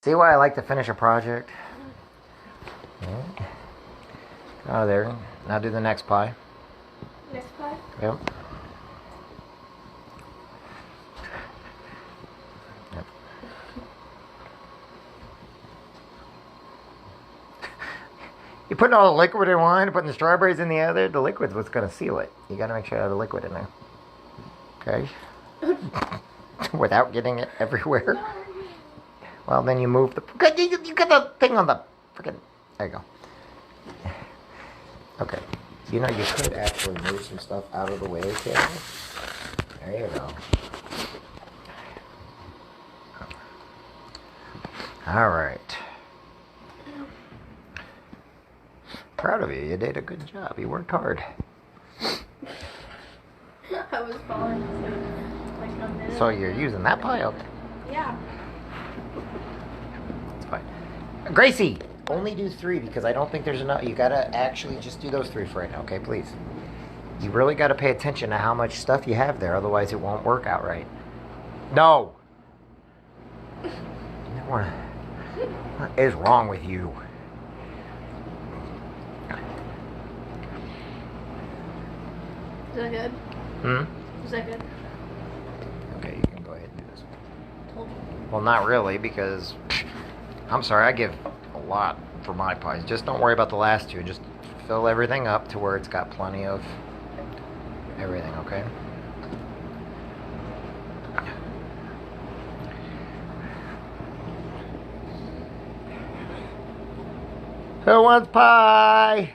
See why I like to finish a project? Out of there. Now do the next pie. Next pie? Yep. Yep. You're putting all the liquid in one, putting the strawberries in the other. The liquid's what's going to seal it. You got to make sure you have the liquid in there. Okay? Without getting it everywhere. Well, then you move the... You got the thing on the freaking... There you go. Okay. You know, you could actually move some stuff out of the way, okay? There you go. All right. Proud of you. You did a good job. You worked hard. I was falling asleep like a minute. So you're using that pie? Okay. Yeah. It's fine. Gracie, only do 3 because I don't think there's enough. You gotta actually just do those 3 for right now, okay? Please. You really gotta pay attention to how much stuff you have there, otherwise it won't work out right. No. What is wrong with you? Is that good? Is that good? Okay, you can go ahead and do this one. Told you. Well, not really, because I'm sorry, I give a lot for my pies. Just don't worry about the last 2. Just fill everything up to where it's got plenty of everything, okay? Who wants pie?